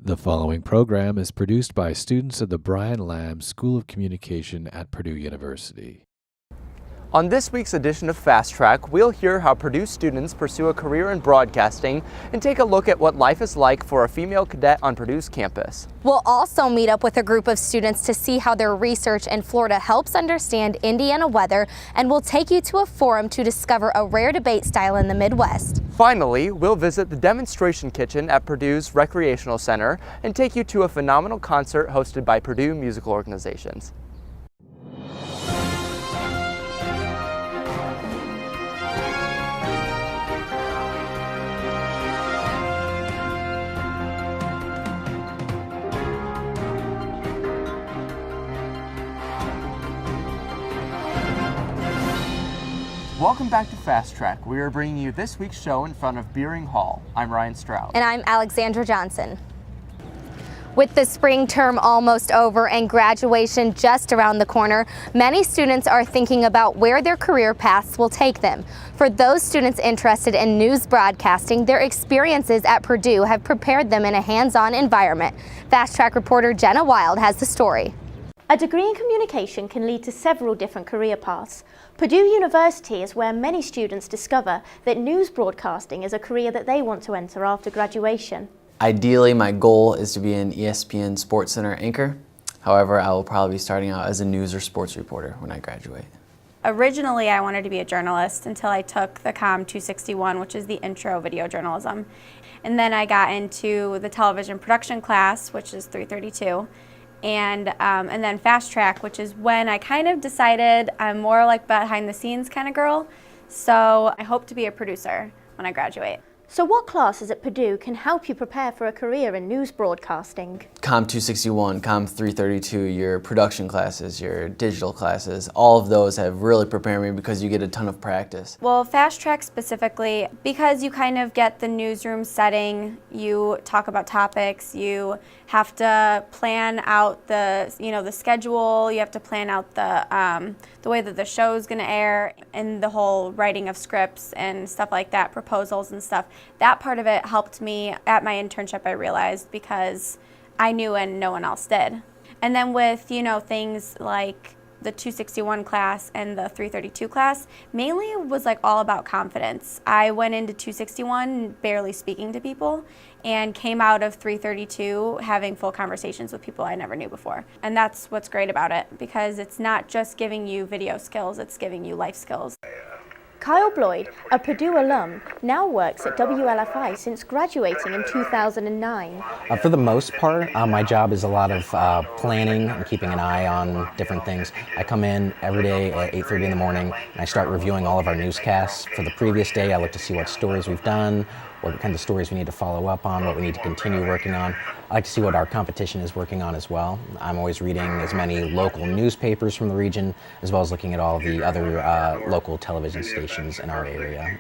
The following program is produced by students of the Brian Lamb School of Communication at Purdue University. On this week's edition of Fast Track, we'll hear how Purdue students pursue a career in broadcasting and take a look at what life is like for a female cadet on Purdue's campus. We'll also meet up with a group of students to see how their research in Florida helps understand Indiana weather, and we'll take you to a forum to discover a rare debate style in the Midwest. Finally, we'll visit the demonstration kitchen at Purdue's Recreational Center and take you to a phenomenal concert hosted by Purdue Musical Organizations. Welcome back to Fast Track. We are bringing you this week's show in front of Beering Hall. I'm Ryan Stroud. And I'm Alexandra Johnson. With the spring term almost over and graduation just around the corner, many students are thinking about where their career paths will take them. For those students interested in news broadcasting, their experiences at Purdue have prepared them in a hands-on environment. Fast Track reporter Jenna Wild has the story. A degree in communication can lead to several different career paths. Purdue University is where many students discover that news broadcasting is a career that they want to enter after graduation. Ideally, my goal is to be an ESPN SportsCenter anchor. However, I will probably be starting out as a news or sports reporter when I graduate. Originally, I wanted to be a journalist until I took the COM 261, which is the intro video journalism. And then I got into the television production class, which is 332. And then Fast Track, which is when I kind of decided I'm more like behind the scenes kind of girl. So I hope to be a producer when I graduate. So what classes at Purdue can help you prepare for a career in news broadcasting? COM 261, COM 332, your production classes, your digital classes, all of those have really prepared me because you get a ton of practice. Well, Fast Track specifically, because you kind of get the newsroom setting, you talk about topics, you have to plan out the schedule, you have to plan out the way that the show is going to air, and the whole writing of scripts and stuff like that, proposals and stuff. That part of it helped me at my internship, I realized, because I knew and no one else did. And then with, things like the 261 class and the 332 class, mainly it was like all about confidence. I went into 261 barely speaking to people and came out of 332 having full conversations with people I never knew before. And that's what's great about it, because it's not just giving you video skills, it's giving you life skills. Kyle Bloyd, a Purdue alum, now works at WLFI since graduating in 2009. For the most part, my job is a lot of planning and keeping an eye on different things. I come in every day at 8:30 in the morning and I start reviewing all of our newscasts. For the previous day, I look to see what stories we've done, what kind of stories we need to follow up on, what we need to continue working on. I like to see what our competition is working on as well. I'm always reading as many local newspapers from the region, as well as looking at all the other local television stations in our area.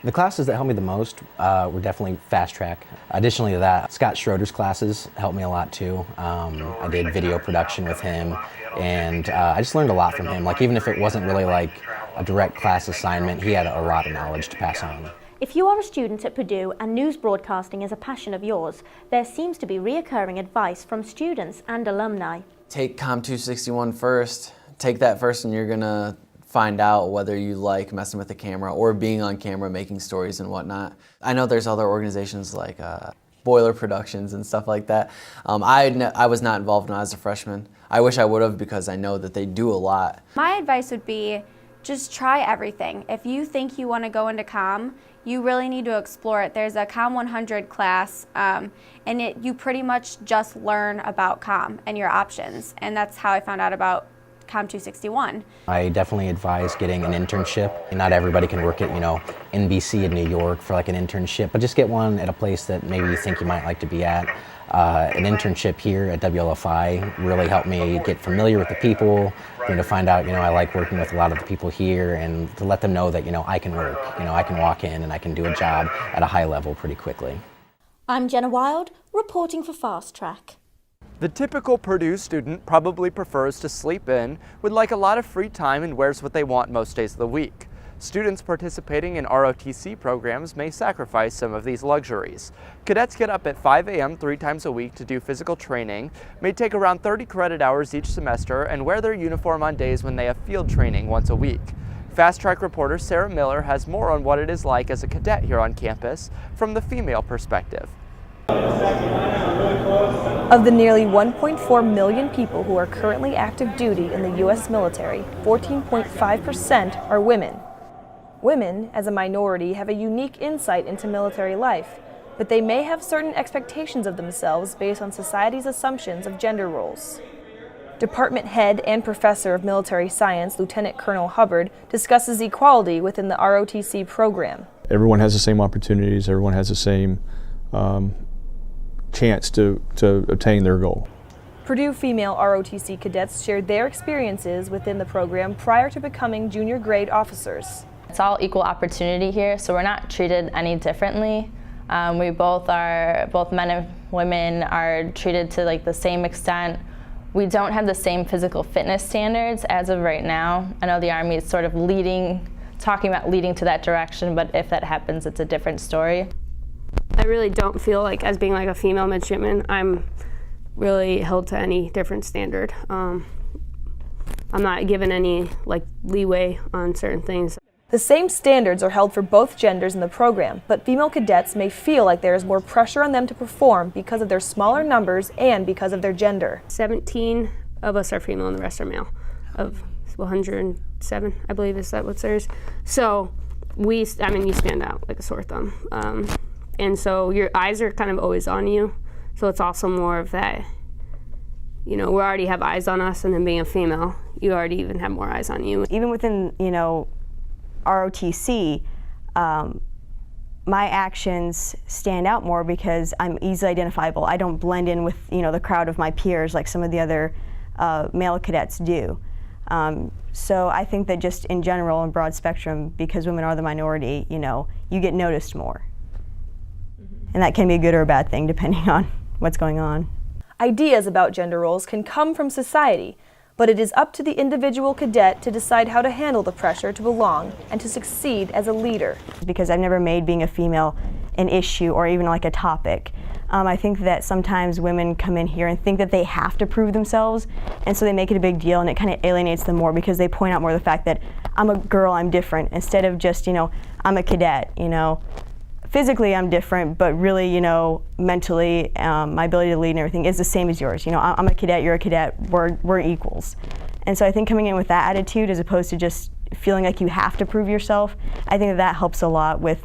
The classes that helped me the most were definitely Fast Track. Additionally to that, Scott Schroeder's classes helped me a lot too. I did video production with him, and I just learned a lot from him. Like, even if it wasn't really like a direct class assignment, he had a lot of knowledge to pass on. If you are a student at Purdue and news broadcasting is a passion of yours, there seems to be reoccurring advice from students and alumni. Take COM 261 first. Take that first and you're gonna find out whether you like messing with the camera or being on camera, making stories and whatnot. I know there's other organizations like Boiler Productions and stuff like that. I was not involved when I was a freshman. I wish I would have, because I know that they do a lot. My advice would be just try everything. If you think you want to go into COM, you really need to explore it. There's a COM 100 class, and you pretty much just learn about COM and your options. And that's how I found out about COM 261. I definitely advise getting an internship. Not everybody can work at, NBC in New York for like an internship, but just get one at a place that maybe you think you might like to be at. An internship here at WLFI really helped me get familiar with the people, to find out, I like working with a lot of the people here, and to let them know that, I can work, I can walk in and I can do a job at a high level pretty quickly. I'm Jenna Wild, reporting for Fast Track. The typical Purdue student probably prefers to sleep in, would like a lot of free time, and wears what they want most days of the week. Students participating in ROTC programs may sacrifice some of these luxuries. Cadets get up at 5 a.m. 3 times a week to do physical training, may take around 30 credit hours each semester, and wear their uniform on days when they have field training once a week. Fast Track reporter Sarah Miller has more on what it is like as a cadet here on campus from the female perspective. Of the nearly 1.4 million people who are currently active duty in the U.S. military, 14.5% are women. Women, as a minority, have a unique insight into military life, but they may have certain expectations of themselves based on society's assumptions of gender roles. Department head and professor of military science, Lieutenant Colonel Hubbard, discusses equality within the ROTC program. Everyone has the same opportunities, everyone has the same chance to obtain their goal. Purdue female ROTC cadets shared their experiences within the program prior to becoming junior grade officers. It's all equal opportunity here, so we're not treated any differently. Both men and women are treated to like the same extent. We don't have the same physical fitness standards as of right now. I know the Army is sort of talking about leading to that direction, but if that happens, it's a different story. I really don't feel like, as being like a female midshipman, I'm really held to any different standard. I'm not given any like leeway on certain things. The same standards are held for both genders in the program, but female cadets may feel like there is more pressure on them to perform because of their smaller numbers and because of their gender. 17 of us are female and the rest are male. Of 107, I believe, is that what's theirs? So you stand out like a sore thumb. And so your eyes are kind of always on you. So it's also more of that, we already have eyes on us, and then being a female, you already even have more eyes on you. Even within, ROTC, my actions stand out more because I'm easily identifiable. I don't blend in with, the crowd of my peers like some of the other male cadets do. So I think that just in general, in broad spectrum, because women are the minority, you get noticed more. And that can be a good or a bad thing depending on what's going on. Ideas about gender roles can come from society, but it is up to the individual cadet to decide how to handle the pressure to belong and to succeed as a leader. Because I've never made being a female an issue or even like a topic. I think that sometimes women come in here and think that they have to prove themselves, and so they make it a big deal, and it kind of alienates them more because they point out more the fact that I'm a girl, I'm different, instead of just, I'm a cadet, Physically, I'm different, but really, mentally, my ability to lead and everything is the same as yours. I'm a cadet, you're a cadet, we're equals. And so I think coming in with that attitude as opposed to just feeling like you have to prove yourself, I think that helps a lot with,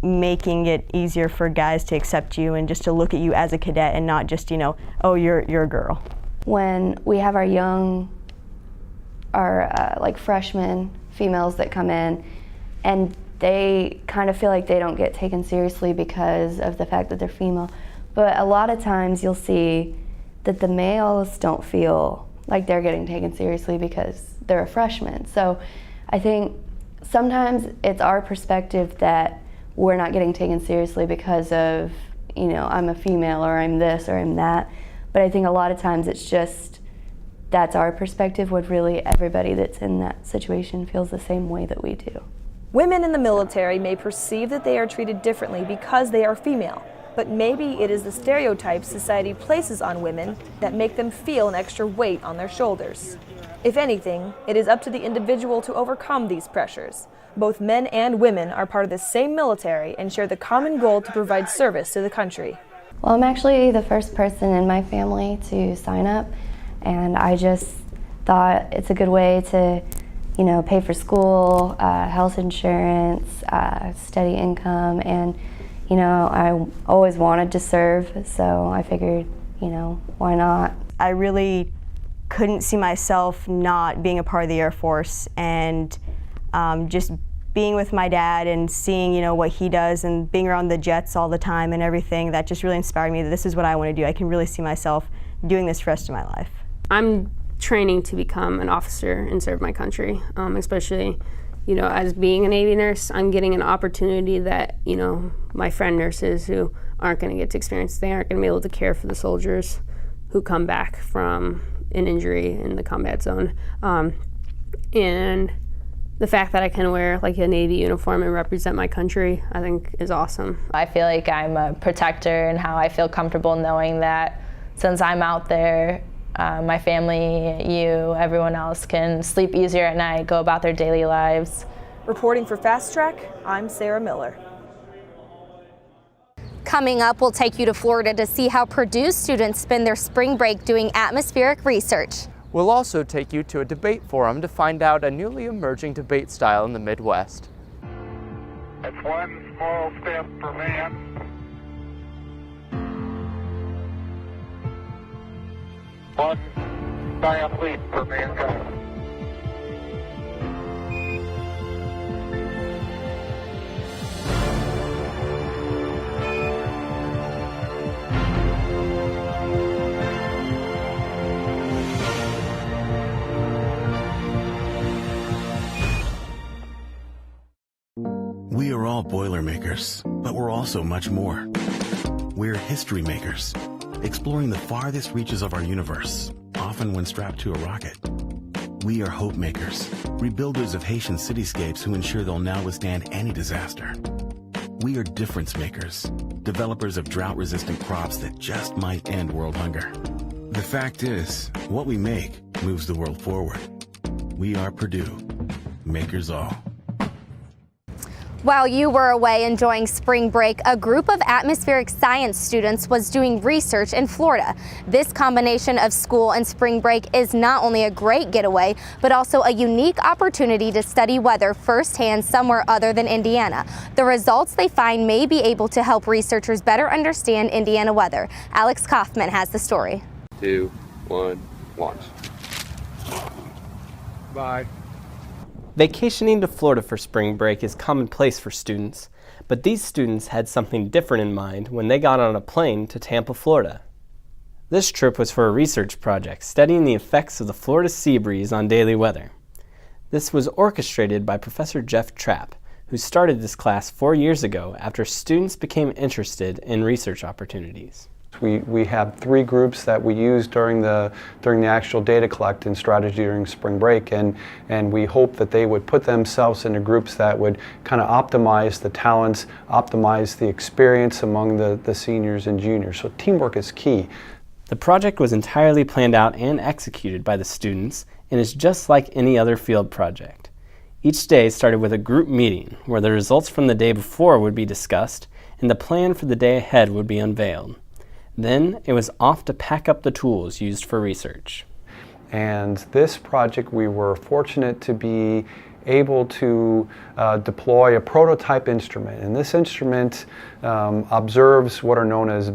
making it easier for guys to accept you and just to look at you as a cadet and not just, oh, you're a girl. When we have our freshmen, females that come in, and they kind of feel like they don't get taken seriously because of the fact that they're female. But a lot of times you'll see that the males don't feel like they're getting taken seriously because they're a freshman. So I think sometimes it's our perspective that we're not getting taken seriously because of, I'm a female or I'm this or I'm that. But I think a lot of times it's just, that's our perspective, when really everybody that's in that situation feels the same way that we do. Women in the military may perceive that they are treated differently because they are female, but maybe it is the stereotypes society places on women that make them feel an extra weight on their shoulders. If anything, it is up to the individual to overcome these pressures. Both men and women are part of the same military and share the common goal to provide service to the country. Well, I'm actually the first person in my family to sign up, and I just thought it's a good way to pay for school, health insurance, steady income, and, I always wanted to serve, so I figured, why not? I really couldn't see myself not being a part of the Air Force, and just being with my dad and seeing, what he does and being around the jets all the time and everything, that just really inspired me that this is what I want to do. I can really see myself doing this for the rest of my life. I'm training to become an officer and serve my country, especially, as being a Navy nurse, I'm getting an opportunity that, my friend nurses who aren't going to get to experience, they aren't going to be able to care for the soldiers who come back from an injury in the combat zone. And the fact that I can wear like a Navy uniform and represent my country, I think is awesome. I feel like I'm a protector and how I feel comfortable knowing that since I'm out there, my family, you, everyone else can sleep easier at night, go about their daily lives. Reporting for Fast Track, I'm Sarah Miller. Coming up, we'll take you to Florida to see how Purdue students spend their spring break doing atmospheric research. We'll also take you to a debate forum to find out a newly emerging debate style in the Midwest. It's one small step for man, one giant leap for mankind. We are all Boilermakers, but we're also much more. We're history makers, exploring the farthest reaches of our universe, often when strapped to a rocket. We are hope makers, rebuilders of Haitian cityscapes who ensure they'll now withstand any disaster. We are difference makers, developers of drought-resistant crops that just might end world hunger. The fact is, what we make moves the world forward. We are Purdue, makers all. While you were away enjoying spring break, a group of atmospheric science students was doing research in Florida. This combination of school and spring break is not only a great getaway, but also a unique opportunity to study weather firsthand somewhere other than Indiana. The results they find may be able to help researchers better understand Indiana weather. Alex Kaufman has the story. 2, 1, launch. Bye. Vacationing to Florida for spring break is commonplace for students, but these students had something different in mind when they got on a plane to Tampa, Florida. This trip was for a research project studying the effects of the Florida sea breeze on daily weather. This was orchestrated by Professor Jeff Trapp, who started this class 4 years ago after students became interested in research opportunities. We have 3 groups that we use during the actual data collecting strategy during spring break, and we hope that they would put themselves into groups that would kind of optimize the talents, optimize the experience among the seniors and juniors. So teamwork is key. The project was entirely planned out and executed by the students and is just like any other field project. Each day started with a group meeting where the results from the day before would be discussed and the plan for the day ahead would be unveiled. Then it was off to pack up the tools used for research. And this project, we were fortunate to be able to deploy a prototype instrument. And this instrument observes what are known as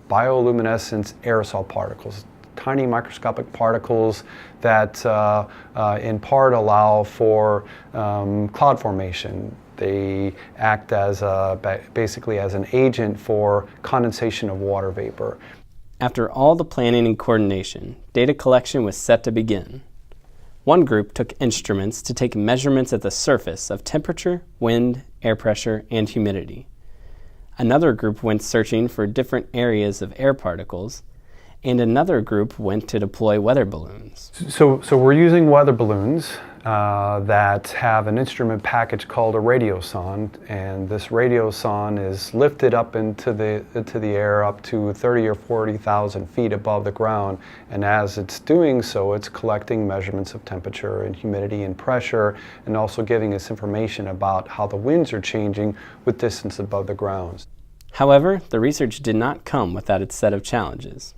bioluminescent aerosol particles, tiny microscopic particles that in part allow for cloud formation. They act as basically as an agent for condensation of water vapor. After all the planning and coordination, data collection was set to begin. One group took instruments to take measurements at the surface of temperature, wind, air pressure, and humidity. Another group went searching for different areas of air particles, and another group went to deploy weather balloons. So we're using weather balloons that have an instrument package called a radiosonde, and this radiosonde is lifted up into the air up to 30 or 40,000 feet above the ground, and as it's doing so, it's collecting measurements of temperature and humidity and pressure, and also giving us information about how the winds are changing with distance above the ground. However, the research did not come without its set of challenges.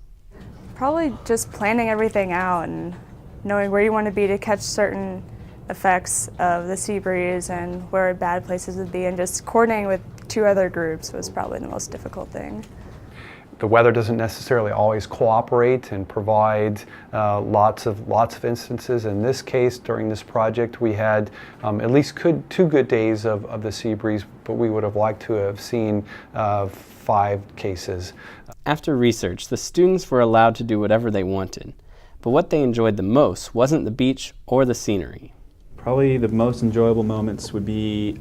Probably just planning everything out and knowing where you want to be to catch certain effects of the sea breeze and where bad places would be, and just coordinating with 2 other groups was probably the most difficult thing. The weather doesn't necessarily always cooperate and provide lots of instances. In this case, during this project, we had at least 2 good days of the sea breeze, but we would have liked to have seen 5 cases. After research, the students were allowed to do whatever they wanted, but what they enjoyed the most wasn't the beach or the scenery. Probably the most enjoyable moments would be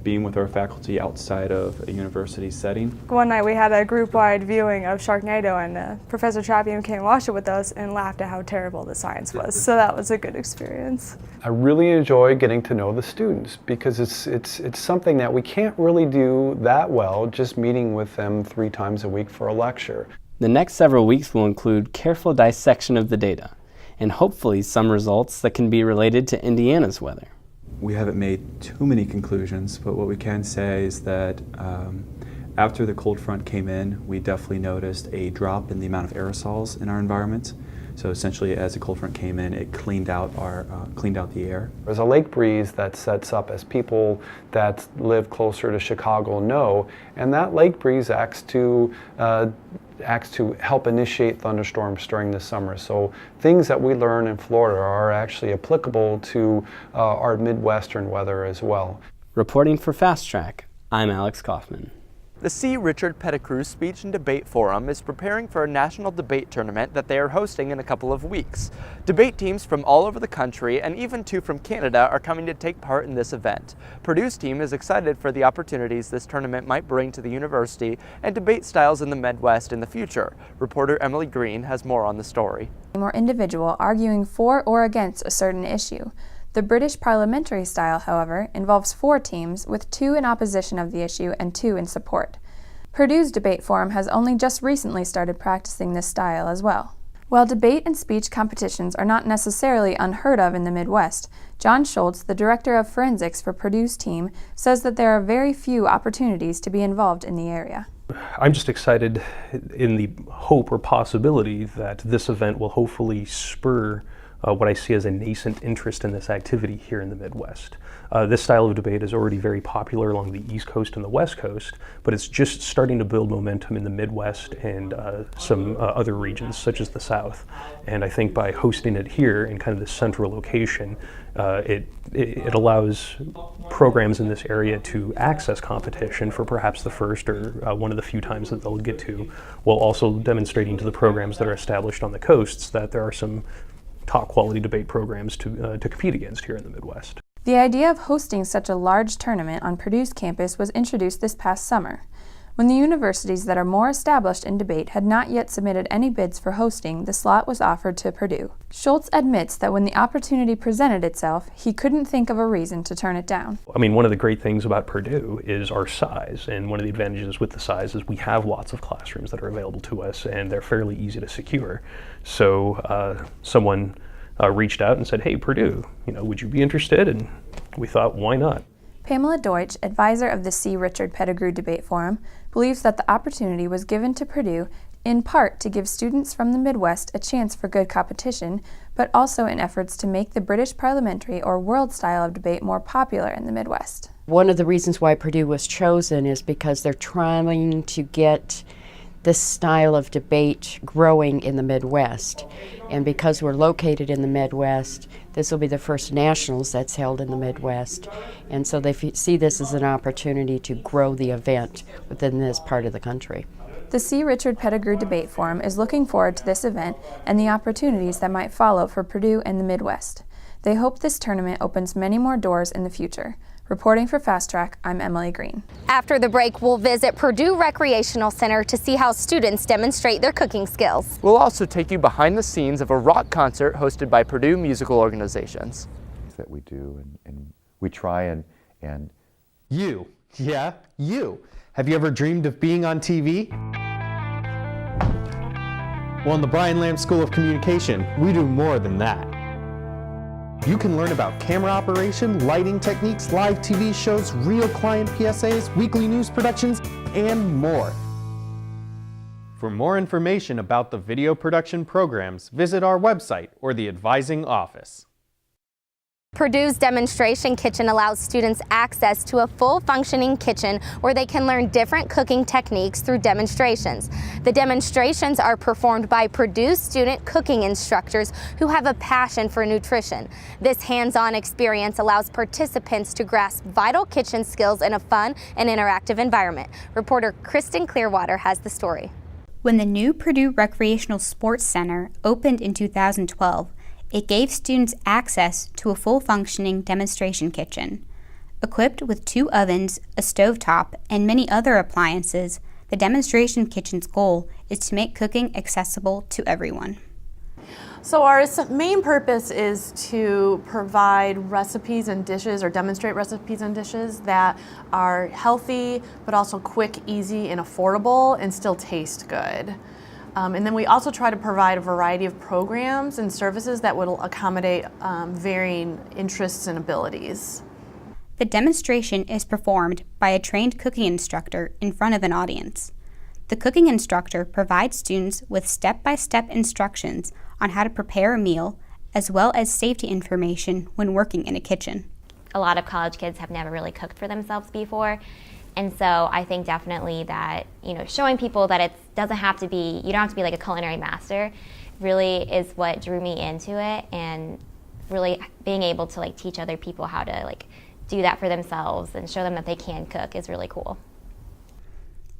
being with our faculty outside of a university setting. One night we had a group-wide viewing of Sharknado, and Professor Chappiam came and watched it with us and laughed at how terrible the science was. So that was a good experience. I really enjoy getting to know the students because it's something that we can't really do that well just meeting with them 3 times a week for a lecture. The next several weeks will include careful dissection of the data and hopefully some results that can be related to Indiana's weather. We haven't made too many conclusions, but what we can say is that after the cold front came in, we definitely noticed a drop in the amount of aerosols in our environment. So essentially, as the cold front came in, it cleaned out the air. There's a lake breeze that sets up, as people that live closer to Chicago know, and that lake breeze acts to help initiate thunderstorms during the summer. So things that we learn in Florida are actually applicable to our Midwestern weather as well. Reporting for Fast Track, I'm Alex Kaufman. The C. Richard Pettigrew Speech and Debate Forum is preparing for a national debate tournament that they are hosting in a couple of weeks. Debate teams from all over the country and even 2 from Canada are coming to take part in this event. Purdue's team is excited for the opportunities this tournament might bring to the university and debate styles in the Midwest in the future. Reporter Emily Green has more on the story. More individual arguing for or against a certain issue. The British parliamentary style, however, involves 4 teams, with 2 in opposition of the issue and 2 in support. Purdue's debate forum has only just recently started practicing this style as well. While debate and speech competitions are not necessarily unheard of in the Midwest, John Schultz, the director of forensics for Purdue's team, says that there are very few opportunities to be involved in the area. I'm just excited in the hope or possibility that this event will hopefully spur what I see as a nascent interest in this activity here in the Midwest. This style of debate is already very popular along the East Coast and the West Coast, but it's just starting to build momentum in the Midwest and some other regions such as the South. And I think by hosting it here in kind of the central location, it allows programs in this area to access competition for perhaps the first or one of the few times that they'll get to, while also demonstrating to the programs that are established on the coasts that there are some top quality debate programs to compete against here in the Midwest. The idea of hosting such a large tournament on Purdue's campus was introduced this past summer. When the universities that are more established in debate had not yet submitted any bids for hosting, the slot was offered to Purdue. Schultz admits that when the opportunity presented itself, he couldn't think of a reason to turn it down. I mean, one of the great things about Purdue is our size, and one of the advantages with the size is we have lots of classrooms that are available to us, and they're fairly easy to secure. So someone reached out and said, "Hey, Purdue, would you be interested?" And we thought, why not? Pamela Deutsch, advisor of the C. Richard Pettigrew Debate Forum, believes that the opportunity was given to Purdue in part to give students from the Midwest a chance for good competition, but also in efforts to make the British parliamentary or world style of debate more popular in the Midwest. One of the reasons why Purdue was chosen is because they're trying to get this style of debate growing in the Midwest. And because we're located in the Midwest, this will be the first nationals that's held in the Midwest. And so they see this as an opportunity to grow the event within this part of the country. The C. Richard Pettigrew Debate Forum is looking forward to this event and the opportunities that might follow for Purdue and the Midwest. They hope this tournament opens many more doors in the future. Reporting for Fast Track, I'm Emily Green. After the break, we'll visit Purdue Recreational Center to see how students demonstrate their cooking skills. We'll also take you behind the scenes of a rock concert hosted by Purdue musical organizations. That we do, and we try and You, yeah, you. Have you ever dreamed of being on TV? Well, in the Brian Lamb School of Communication, we do more than that. You can learn about camera operation, lighting techniques, live TV shows, real client PSAs, weekly news productions, and more. For more information about the video production programs, visit our website or the advising office. Purdue's demonstration kitchen allows students access to a full functioning kitchen where they can learn different cooking techniques through demonstrations. The demonstrations are performed by Purdue student cooking instructors who have a passion for nutrition. This hands-on experience allows participants to grasp vital kitchen skills in a fun and interactive environment. Reporter Kristen Clearwater has the story. When the new Purdue Recreational Sports Center opened in 2012, It gave students access to a full-functioning demonstration kitchen. Equipped with 2 ovens, a stovetop, and many other appliances, the demonstration kitchen's goal is to make cooking accessible to everyone. So our main purpose is to provide recipes and dishes, or demonstrate recipes and dishes that are healthy, but also quick, easy, and affordable, and still taste good. And then we also try to provide a variety of programs and services that will accommodate varying interests and abilities. The demonstration is performed by a trained cooking instructor in front of an audience. The cooking instructor provides students with step-by-step instructions on how to prepare a meal, as well as safety information when working in a kitchen. A lot of college kids have never really cooked for themselves before, and so I think definitely that, showing people that it doesn't have to be, you don't have to be like a culinary master, really is what drew me into it, and really being able to teach other people how to do that for themselves and show them that they can cook is really cool.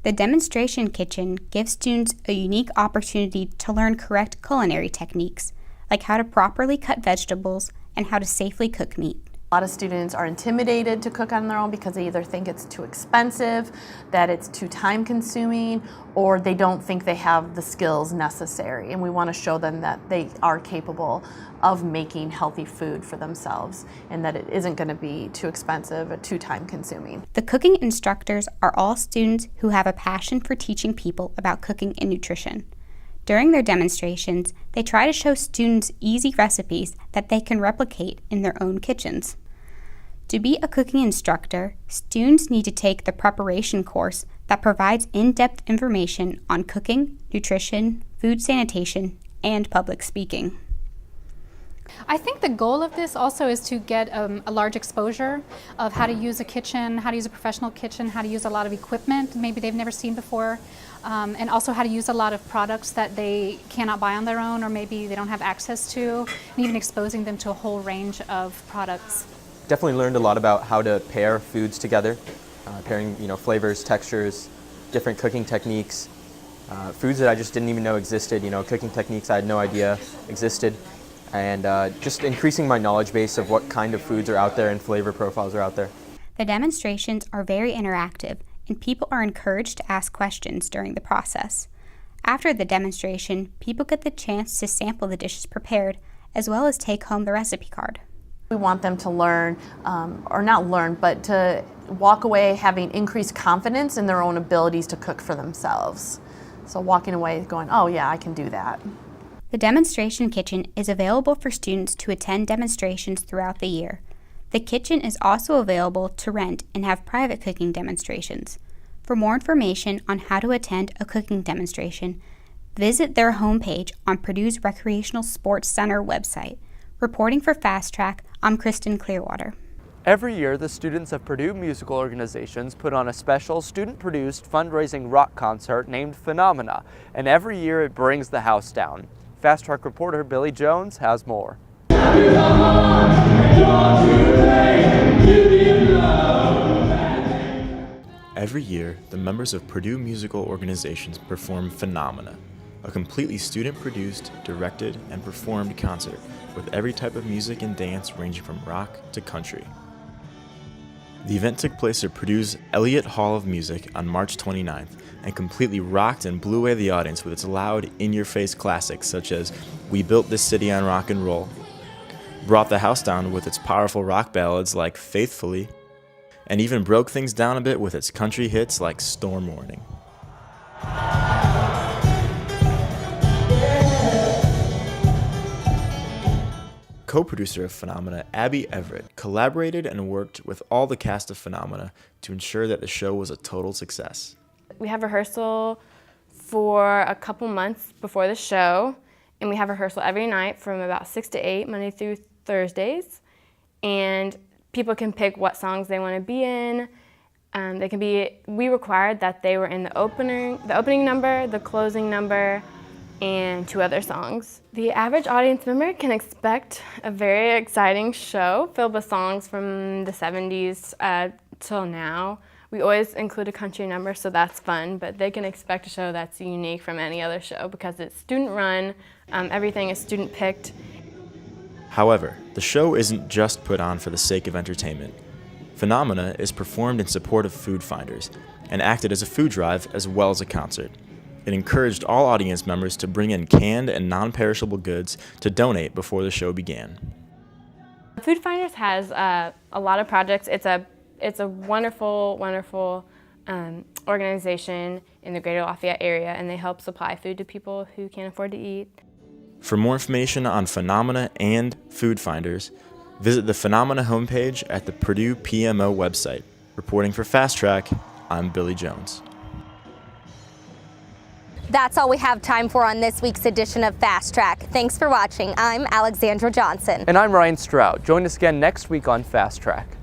The demonstration kitchen gives students a unique opportunity to learn correct culinary techniques, like how to properly cut vegetables and how to safely cook meat. A lot of students are intimidated to cook on their own because they either think it's too expensive, that it's too time-consuming, or they don't think they have the skills necessary. And we want to show them that they are capable of making healthy food for themselves, and that it isn't going to be too expensive or too time-consuming. The cooking instructors are all students who have a passion for teaching people about cooking and nutrition. During their demonstrations, they try to show students easy recipes that they can replicate in their own kitchens. To be a cooking instructor, students need to take the preparation course that provides in-depth information on cooking, nutrition, food sanitation, and public speaking. I think the goal of this also is to get a large exposure of how to use a kitchen, how to use a professional kitchen, how to use a lot of equipment maybe they've never seen before, and also how to use a lot of products that they cannot buy on their own or maybe they don't have access to, and even exposing them to a whole range of products. Definitely learned a lot about how to pair foods together, pairing flavors, textures, different cooking techniques, foods that I just didn't even know existed, cooking techniques I had no idea existed. And just increasing my knowledge base of what kind of foods are out there and flavor profiles are out there. The demonstrations are very interactive, and people are encouraged to ask questions during the process. After the demonstration, people get the chance to sample the dishes prepared, as well as take home the recipe card. We want them to learn, or not learn, but to walk away having increased confidence in their own abilities to cook for themselves. So walking away going, oh yeah, I can do that. The demonstration kitchen is available for students to attend demonstrations throughout the year. The kitchen is also available to rent and have private cooking demonstrations. For more information on how to attend a cooking demonstration, visit their homepage on Purdue's Recreational Sports Center website. Reporting for Fast Track, I'm Kristen Clearwater. Every year, the students of Purdue musical organizations put on a special student-produced fundraising rock concert named Phenomena, and every year it brings the house down. Fast Track reporter Billy Jones has more. Every year, the members of Purdue musical organizations perform Phenomena, a completely student-produced, directed, and performed concert with every type of music and dance ranging from rock to country. The event took place at Purdue's Elliott Hall of Music on March 29th and completely rocked and blew away the audience with its loud, in-your-face classics such as We Built This City on Rock and Roll, brought the house down with its powerful rock ballads like Faithfully, and even broke things down a bit with its country hits like Storm Warning. Co-producer of Phenomena, Abby Everett, collaborated and worked with all the cast of Phenomena to ensure that the show was a total success. We have rehearsal for a couple months before the show, and we have rehearsal every night from about 6 to 8, Monday through Thursdays, and people can pick what songs they want to be in. We required that they were in the opening number, the closing number, and 2 other songs. The average audience member can expect a very exciting show filled with songs from the 70s till now. We always include a country number, so that's fun, but they can expect a show that's unique from any other show because it's student-run, everything is student-picked. However, the show isn't just put on for the sake of entertainment. Phenomena is performed in support of food finders and acted as a food drive as well as a concert. It encouraged all audience members to bring in canned and non-perishable goods to donate before the show began. Food Finders has a lot of projects. It's a wonderful, wonderful organization in the Greater Lafayette area, and they help supply food to people who can't afford to eat. For more information on Phenomena and Food Finders, visit the Phenomena homepage at the Purdue PMO website. Reporting for Fast Track, I'm Billy Jones. That's all we have time for on this week's edition of Fast Track. Thanks for watching. I'm Alexandra Johnson. And I'm Ryan Stroud. Join us again next week on Fast Track.